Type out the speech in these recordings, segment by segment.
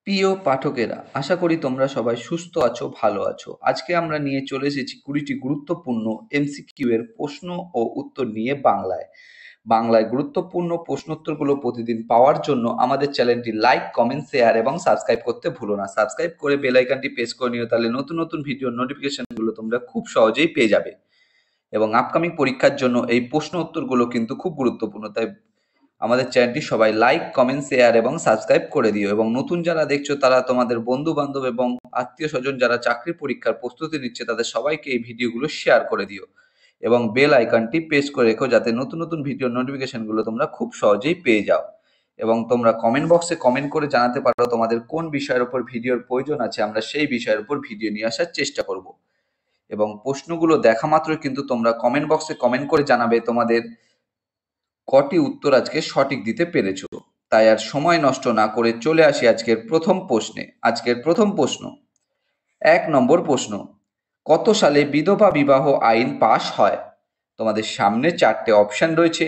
প্রিয় পাঠকেরা, আশা করি তোমরা সবাই সুস্থ আছো, ভালো আছো। আজকে আমরা নিয়ে চলে এসেছি 20টি গুরুত্বপূর্ণ এমসিকিউ এর প্রশ্ন ও উত্তর নিয়ে বাংলায়। বাংলায় গুরুত্বপূর্ণ প্রশ্নোত্তরগুলো প্রতিদিন পাওয়ার জন্য আমাদের চ্যানেলটি লাইক, কমেন্ট, শেয়ার এবং সাবস্ক্রাইব করতে ভুলো না। সাবস্ক্রাইব করে বেল আইকনটি প্রেস করে নিও, তাহলে নতুন নতুন ভিডিওর নোটিফিকেশনগুলো তোমরা খুব সহজেই পেয়ে যাবে। এবং আপকামিং পরীক্ষার জন্য এই প্রশ্ন উত্তরগুলো কিন্তু খুব গুরুত্বপূর্ণ, তাই আমাদের চ্যানেলটি সবাই লাইক, কমেন্ট, শেয়ার এবং সাবস্ক্রাইব করে দিও। এবং নতুন যারা দেখছো তারা তোমাদের বন্ধু বান্ধব এবং আত্মীয় স্বজন যারা চাকরি পরীক্ষার প্রস্তুতি নিচ্ছে তাদের সবাইকে এই ভিডিওগুলো শেয়ার করে দিও এবং বেল আইকনটি প্রেস করে রেখো, যাতে নতুন নতুন ভিডিওর নোটিফিকেশনগুলো তোমরা খুব সহজেই পেয়ে যাও। এবং তোমরা কমেন্ট বক্সে কমেন্ট করে জানাতে পারো তোমাদের কোন বিষয়ের উপর ভিডিওর প্রয়োজন আছে, আমরা সেই বিষয়ের উপর ভিডিও নিয়ে আসার চেষ্টা করব। এবং প্রশ্নগুলো দেখা মাত্রই কিন্তু তোমরা কমেন্ট বক্সে কমেন্ট করে জানাবে তোমাদের কটি উত্তর আজকে সঠিক দিতে পেরেছো। তাই আর সময় নষ্ট না করে চলে আসি আজকের প্রথম প্রশ্নে। আজকের প্রথম প্রশ্ন, 1 নম্বর প্রশ্ন, কত সালে বিধবা বিবাহ আইন পাশ হয়? তোমাদের সামনে 4টে অপশন রয়েছে।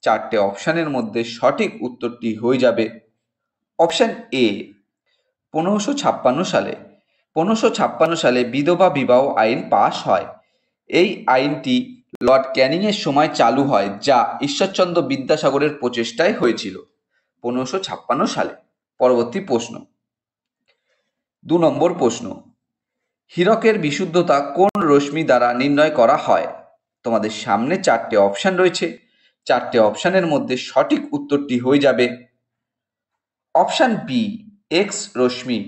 4টে অপশনের মধ্যে সঠিক উত্তরটি হয়ে যাবে অপশন এ, 1556 সালে। 1556 সালে বিধবা বিবাহ আইন পাশ হয়। এই আইনটি লর্ড ক্যানিং এর সময় চালু হয়, যা ঈশ্বরচন্দ্র বিদ্যাসাগরের প্রচেষ্টায় হয়েছিল 1556 সালে। পরবর্তী প্রশ্ন, 2 নম্বর প্রশ্ন, হীরকের বিশুদ্ধতা কোন রশ্মি দ্বারা নির্ণয় করা হয়? তোমাদের সামনে 4টে অপশন রয়েছে। 4টে অপশনের মধ্যে সঠিক উত্তরটি হয়ে যাবে অপশন বি, এক্স রশ্মি।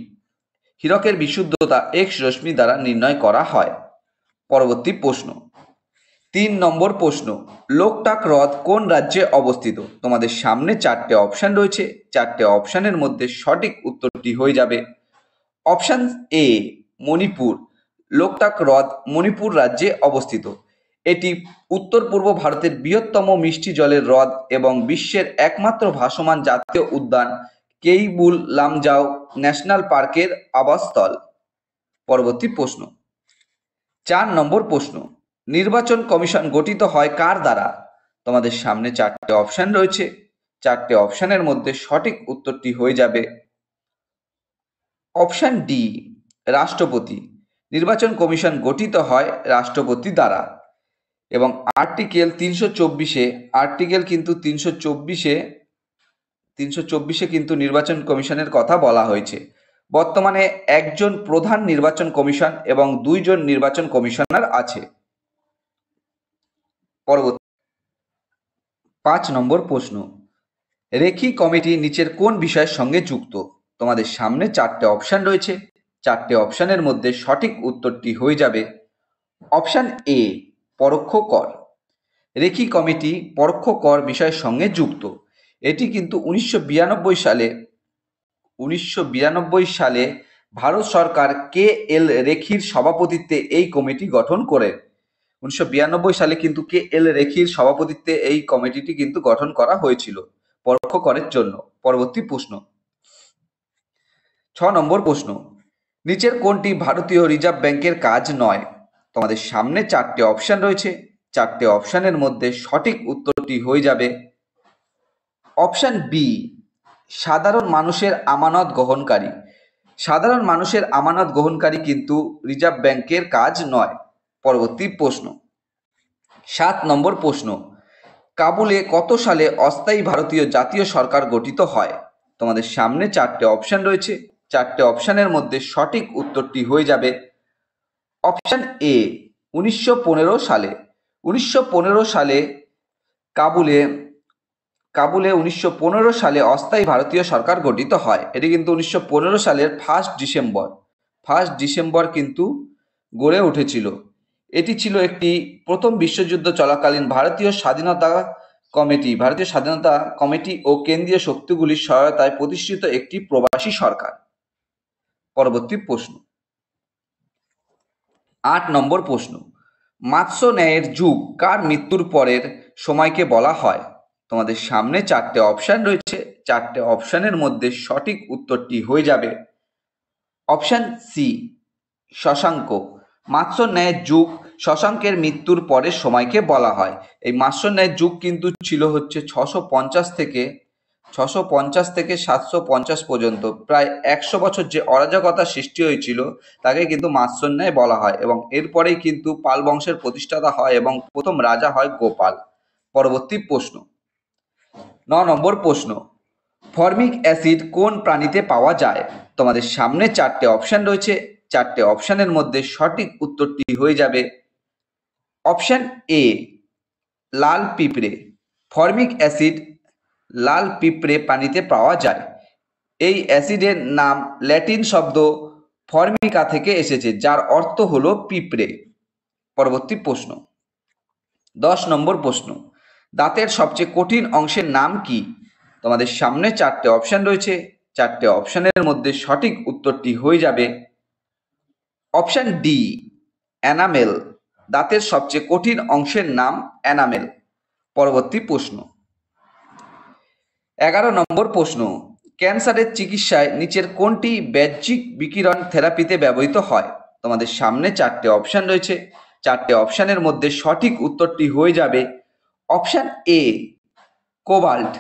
হীরকের বিশুদ্ধতা এক্স রশ্মি দ্বারা নির্ণয় করা হয়। পরবর্তী প্রশ্ন, 3 নম্বর প্রশ্ন, লোকটাক হ্রদ কোন রাজ্যে অবস্থিত? তোমাদের সামনে 4টে অপশন রয়েছে। 4টে অপশনের মধ্যে সঠিক উত্তরটি হয়ে যাবে অপশন এ, মণিপুর। লোকটাক হ্রদ মণিপুর রাজ্যে অবস্থিত। এটি উত্তর পূর্ব ভারতের বৃহত্তম মিষ্টি জলের হ্রদ এবং বিশ্বের একমাত্র ভাসমান জাতীয় উদ্যান কেইবুল লামজাও ন্যাশনাল পার্কের আবাসস্থল। পরবর্তী প্রশ্ন, 4 নম্বর প্রশ্ন, নির্বাচন কমিশন গঠিত হয় কার দ্বারা? তোমাদের সামনে 4টে অপশন রয়েছে। 4টে অপশনের মধ্যে সঠিক উত্তরটি হয়ে যাবে অপশন ডি, রাষ্ট্রপতি। নির্বাচন কমিশন গঠিত হয় রাষ্ট্রপতি দ্বারা। এবং আর্টিকেল 324-এ কিন্তু 324-এ কিন্তু নির্বাচন কমিশনের কথা বলা হয়েছে। বর্তমানে একজন প্রধান নির্বাচন কমিশন এবং 2 জন নির্বাচন কমিশনার আছে। পরবর্তী 5 নম্বর প্রশ্ন, রেখি কমিটি নিচের কোন বিষয়ের সঙ্গে যুক্ত? তোমাদের সামনে 4টে অপশন রয়েছে। 4টে অপশনের মধ্যে সঠিক উত্তরটি হয়ে যাবে অপশন এ, পরোক্ষ কর। রেখি কমিটি পরোক্ষ কর বিষয়ের সঙ্গে যুক্ত। এটি কিন্তু 1992 সালে ভারত সরকার কে এল রেখির সভাপতিত্বে এই কমিটি গঠন করে। 1992 সালে কিন্তু কে এল রেখির সভাপতিত্বে এই কমিটিটি কিন্তু গঠন করা হয়েছিল পরোক্ষ করের জন্য। পরবর্তী প্রশ্ন, 6 নম্বর প্রশ্ন, নিচের কোনটি ভারতীয় রিজার্ভ ব্যাংকের কাজ নয়? তোমাদের সামনে 4টে অপশন রয়েছে। 4টে অপশনের মধ্যে সঠিক উত্তরটি হয়ে যাবে অপশন বি, সাধারণ মানুষের আমানত গ্রহণকারী। সাধারণ মানুষের আমানত গ্রহণকারী কিন্তু রিজার্ভ ব্যাংকের কাজ নয়। পরবর্তী প্রশ্ন, 7 নম্বর প্রশ্ন, কাবুলে কত সালে অস্থায়ী ভারতীয় জাতীয় সরকার গঠিত হয়? তোমাদের সামনে 4টে অপশন রয়েছে। 4টে অপশনের মধ্যে সঠিক উত্তরটি হয়ে যাবে অপশন এ, 1915 সালে। 1915 সালে কাবুলে 1915 সালে অস্থায়ী ভারতীয় সরকার গঠিত হয়। এটি কিন্তু 1915 সালের 1 ডিসেম্বর কিন্তু গড়ে উঠেছিল। এটি ছিল একটি প্রথম বিশ্বযুদ্ধ চলাকালীন ভারতীয় স্বাধীনতা কমিটি ও কেন্দ্রীয় শক্তিগুলির সহায়তায় প্রতিষ্ঠিত একটি প্রবাসী সরকার। পরবর্তী প্রশ্ন, 8 নম্বর প্রশ্ন, মাৎস্য ন্যায়ের যুগ কার মৃত্যুর পরের সময়কে বলা হয়? তোমাদের সামনে 4টে অপশন রয়েছে। 4টে অপশনের মধ্যে সঠিক উত্তরটি হয়ে যাবে অপশন সি, শশাঙ্ক। মাৎস্য ন্যায়ের যুগ শশাঙ্কের মৃত্যুর পরের সময়কে বলা হয়। এই মাৎস্য ন্যায়ের যুগ কিন্তু ছিল হচ্ছে 650 থেকে 650 থেকে 750 পর্যন্ত প্রায় 100 বছর যে অরাজকতা সৃষ্টি হয়েছিল তাকে কিন্তু মাৎস্যন্যায় বলা হয়, এবং এরপরেই কিন্তু পাল বংশের প্রতিষ্ঠাতা হয় এবং প্রথম রাজা হয় গোপাল। পরবর্তী প্রশ্ন, 9 নম্বর প্রশ্ন, ফর্মিক অ্যাসিড কোন প্রাণীতে পাওয়া যায়? তোমাদের সামনে 4টে অপশন রয়েছে, 4টে অপশনের মধ্যে সঠিক উত্তরটি হয়ে যাবে অপশন এ, লাল পিঁপড়ে। ফর্মিক অ্যাসিড লাল পিঁপড়ে প্রাণীতে পাওয়া যায়। এই অ্যাসিডের নাম ল্যাটিন শব্দ ফর্মিকা থেকে এসেছে, যার অর্থ হলো পিঁপড়ে। পরবর্তী প্রশ্ন, 10 নম্বর প্রশ্ন, দাঁতের সবচেয়ে কঠিন অংশের নাম কি? তোমাদের সামনে 4টে অপশন রয়েছে, 4টে অপশনের মধ্যে সঠিক উত্তরটি হয়ে যাবে অপশন ডি, এনামেল। দাঁতের সবচেয়ে কঠিন অংশের নাম এনামেল। পরবর্তী প্রশ্ন, 11 নম্বর প্রশ্ন, ক্যান্সারের চিকিৎসায় নিচের কোনটি বাহ্যিক বিকিরণ থেরাপিতে ব্যবহৃত হয়? তোমাদের সামনে 4টে অপশন রয়েছে, 4টে অপশনের মধ্যে সঠিক উত্তরটি হয়ে যাবে অপশন এ, কোবাল্ট।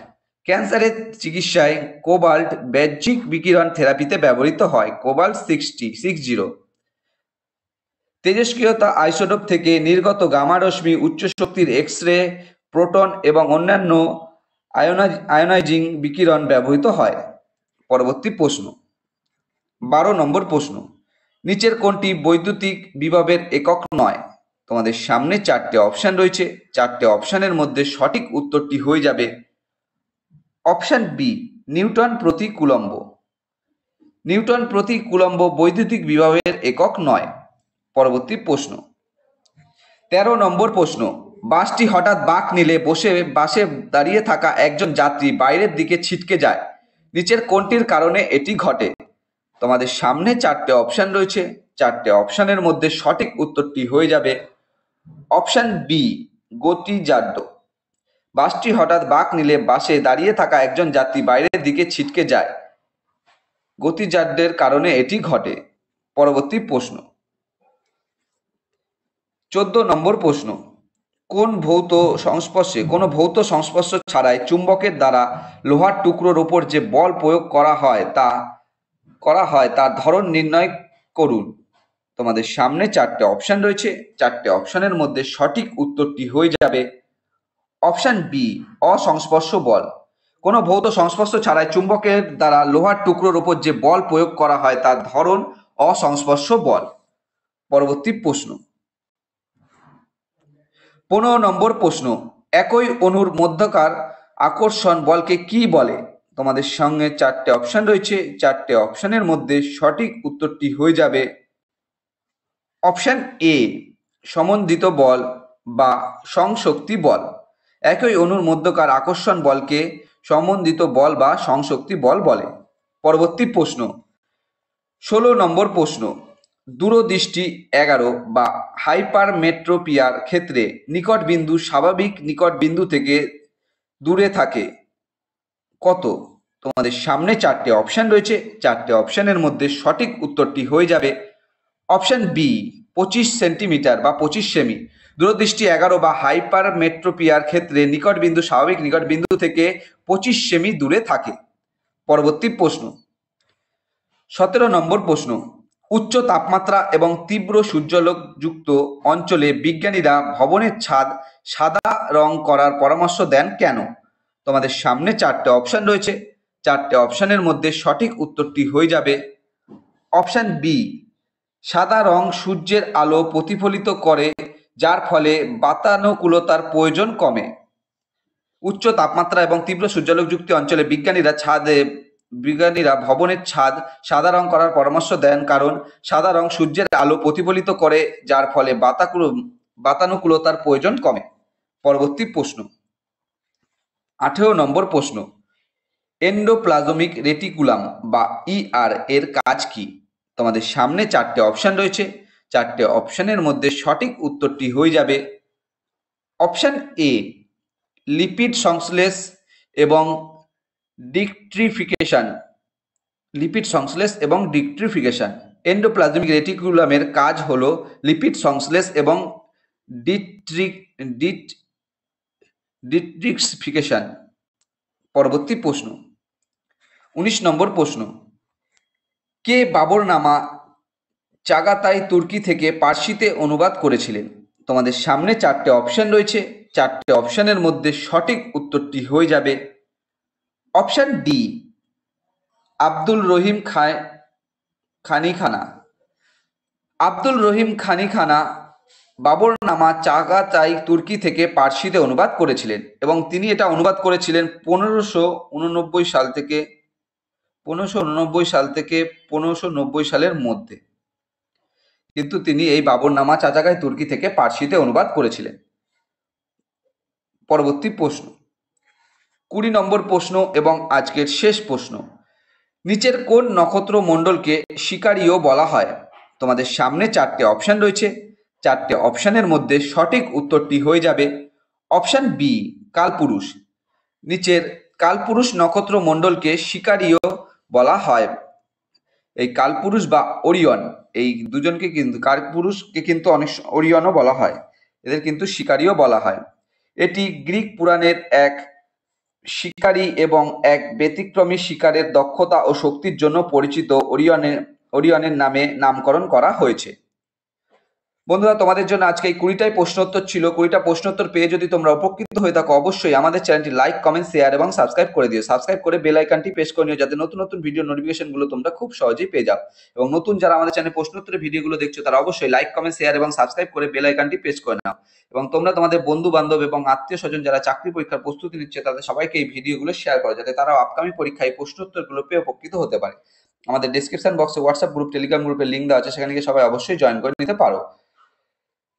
ক্যান্সারের চিকিৎসায় কোবাল্ট বাহ্যিক বিকিরণ থেরাপিতে ব্যবহৃত হয়। কোবাল্ট 60। তেজস্ক্রিয়তা আইসোটোপ থেকে নির্গত গামা রশ্মি, উচ্চ শক্তির এক্স রে, প্রোটন এবং অন্যান্য আয়োনাইজিং বিকিরণ ব্যবহৃত হয়। পরবর্তী প্রশ্ন, 12 নম্বর প্রশ্ন, নিচের কোনটি বৈদ্যুতিক বিভবের একক নয়? তোমাদের সামনে 4টে অপশন রয়েছে, 4টে অপশনের মধ্যে সঠিক উত্তরটি হয়ে যাবে অপশন বি, নিউটন প্রতি কুলম্ব। নিউটন প্রতি কুলম্ব বৈদ্যুতিক বিভবের একক নয়। পরবর্তী প্রশ্ন, 13 নম্বর প্রশ্ন, বাসটি হঠাৎ বাঁক নিলে বাসে দাঁড়িয়ে থাকা একজন যাত্রী বাইরের দিকে ছিটকে যায়। নিচের কোনটির কারণে এটি ঘটে? তোমাদের সামনে 4টে অপশন রয়েছে, 4টে অপশনের মধ্যে সঠিক উত্তরটি হয়ে যাবে অপশন বি, গতিজাড্য। বাসটি হঠাৎ বাঁক নিলে বাসে দাঁড়িয়ে থাকা একজন যাত্রী বাইরের দিকে ছিটকে যায়, গতিজাড্যের কারণে এটি ঘটে। পরবর্তী প্রশ্ন, 14 নম্বর প্রশ্ন, কোনো ভৌত সংস্পর্শ ছাড়াই চুম্বকের দ্বারা লোহার টুকরোর উপর যে বল প্রয়োগ করা হয় তার ধরন নির্ণয় করুন। তোমাদের সামনে 4টে অপশন রয়েছে, 4টে অপশনের মধ্যে সঠিক উত্তরটি হয়ে যাবে অপশন বি, অসংস্পর্শ বল। কোনো ভৌত সংস্পর্শ ছাড়াই চুম্বকের দ্বারা লোহার টুকরোর উপর যে বল প্রয়োগ করা হয় তার ধরন অসংস্পর্শ বল। পরবর্তী প্রশ্ন, 15 নম্বর প্রশ্ন, একই অণুর মধ্যকার আকর্ষণ বলকে কি বলে? তোমাদের সঙ্গে 4টে অপশন রয়েছে, 4টে অপশনের মধ্যে সঠিক উত্তরটি হয়ে যাবে অপশন এ, সমন্বিত বল বা সংশক্তি বল। একই অণুর মধ্যকার আকর্ষণ বলকে সমন্বিত বল বা সংশক্তি বল বলে। পরবর্তী প্রশ্ন, 16 নম্বর প্রশ্ন, দূরদৃষ্টি 11 বা হাইপারমেট্রোপিয়ার ক্ষেত্রে নিকট বিন্দু স্বাভাবিক নিকট বিন্দু থেকে দূরে থাকে কত? তোমাদের সামনে 4টে অপশন রয়েছে, 4টে অপশনের মধ্যে সঠিক উত্তরটি হয়ে যাবে অপশন বি, 25 সেন্টিমিটার বা 25 সেমি। দূরদৃষ্টি 11 বা হাইপারমেট্রোপিয়ার ক্ষেত্রে নিকট বিন্দু স্বাভাবিক নিকট বিন্দু থেকে 25 সেমি দূরে থাকে। পরবর্তী প্রশ্ন, 17 নম্বর প্রশ্ন, উচ্চ তাপমাত্রা এবং তীব্র সূর্যালোকযুক্ত অঞ্চলে বিজ্ঞানীরা ভবনের ছাদ সাদা রং করার পরামর্শ দেন কেন? তোমাদের সামনে 4টে অপশন রয়েছে, 4টে অপশনের মধ্যে সঠিক উত্তরটি হয়ে যাবে অপশন বি, সাদা রং সূর্যের আলো প্রতিফলিত করে, যার ফলে বাতানুকূলতার প্রয়োজন কমে। উচ্চ তাপমাত্রা এবং তীব্র সূর্যালোকযুক্ত অঞ্চলে বিজ্ঞানীরা ভবনের ছাদ সাদা রং করার পরামর্শ দেন কারণ সাদা রং সূর্যের আলো প্রতিফলিত করে, যার ফলে বাতানুকূলতার প্রয়োজন কমে। পরবর্তী প্রশ্ন, 18 নম্বর প্রশ্ন, এন্ডোপ্লাজমিক রেটিকুলাম বা ইআর এর কাজ কি? তোমাদের সামনে 4টে অপশন রয়েছে, 4টে অপশনের মধ্যে সঠিক উত্তরটি হয়ে যাবে অপশন এ, লিপিড সংশ্লেষ এবং ডিট্রিফিকেশন। এন্ডোপ্লাজমিক রেটিকুলামের কাজ হলো লিপিড সংশ্লেষ এবং ডিট্রিফিকেশন। পরবর্তী প্রশ্ন 19 নম্বর প্রশ্ন, কে বাবরনামা চাগাতাই তুর্কি থেকে পার্সিতে অনুবাদ করেছিলেন? তোমাদের সামনে 4টে অপশন রয়েছে। 4টে অপশনের মধ্যে সঠিক উত্তরটি হয়ে যাবে অপশন ডি, আব্দুল রহিম খানি খানা। আব্দুল রহিম খানি খানা বাবরনামা চাগাতাই তুর্কি থেকে পার্সিতে অনুবাদ করেছিলেন এবং তিনি এটা অনুবাদ করেছিলেন 1589 সাল থেকে 1590 সালের মধ্যে। কিন্তু তিনি এই বাবরনামা চাগাতাই তুর্কি থেকে পার্সিতে অনুবাদ করেছিলেন। পরবর্তী প্রশ্ন 20 নম্বর প্রশ্ন এবং আজকের শেষ প্রশ্ন, নিচের কোন নক্ষত্র মণ্ডলকে শিকারীয় বলা হয়? তোমাদের সামনে 4টে অপশন রয়েছে। 4টে অপশনের মধ্যে সঠিক উত্তরটি হয়ে যাবে অপশন বি, কালপুরুষ। নিচের কালপুরুষ নক্ষত্র মণ্ডলকে শিকারীয় বলা হয়। এই কালপুরুষ বা ওরিয়ন, এই দুজনকে কিন্তু কালপুরুষকে কিন্তু অনেক ওরিয়নও বলা হয়, এদের কিন্তু শিকারীয় বলা হয়। এটি গ্রিক পুরাণের এক শিকারী এবং এক ব্যতিক্রমী শিকারের দক্ষতা ও শক্তির জন্য পরিচিত ওরিয়নের নামে নামকরণ করা হয়েছে। বন্ধুরা, তোমাদের জন্য আজকে এই 20টাই প্রশ্নোত্তর ছিল। 20টা প্রশ্নোত্তর পেয়ে যদি তোমরা উপকৃত হয়ে থাকো, অবশ্যই আমাদের চ্যানেলটি লাইক, কমেন্ট, শেয়ার এবং সাবস্ক্রাইব করে দিও। সাবস্ক্রাইব করে বেল আইকনটি প্রেস করে নিও, যাতে নতুন নতুন ভিডিও নোটিফিকেশনগুলো তোমরা খুব সহজেই পেয়ে যাও। এবং নতুন যারা আমাদের চ্যানেলে প্রশ্নোত্তরের ভিডিওগুলো দেখছো, তারা অবশ্যই লাইক, কমেন্ট, শেয়ার এবং সাবস্ক্রাইব করে বেল আইকনটি প্রেস করে নাও। এবং তোমরা তোমাদের বন্ধু বান্ধব এবং আত্মীয় স্বজন যারা চাকরি পরীক্ষার প্রস্তুতি নিচ্ছে, তাদের সবাইকে এই ভিডিওগুলো শেয়ার করো, যাতে তারাও আপকামিং পরীক্ষায় প্রশ্নোত্তরগুলো পেয়ে উপকৃত হতে পারে। আমাদের ডেসক্রিপশন বক্সে হোয়াটসঅ্যাপ গ্রুপ, টেলিগ্রাম গ্রুপের লিঙ্ক দেওয়া আছে, সেখানে গিয়ে সবাই অবশ্যই জয়েন করে নিতে পারো।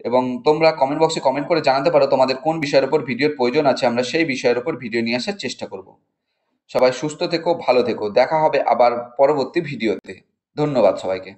এবং তোমরা কমেন্ট বক্সে কমেন্ট করে জানাতে পারো তোমাদের কোন বিষয়ের উপর ভিডিওর প্রয়োজন আছে, আমরা সেই বিষয়ের উপর ভিডিও নিয়ে আসার চেষ্টা করব। সবাই সুস্থ থেকো, ভালো থেকো, দেখা হবে আবার পরবর্তী ভিডিওতে। ধন্যবাদ সবাইকে।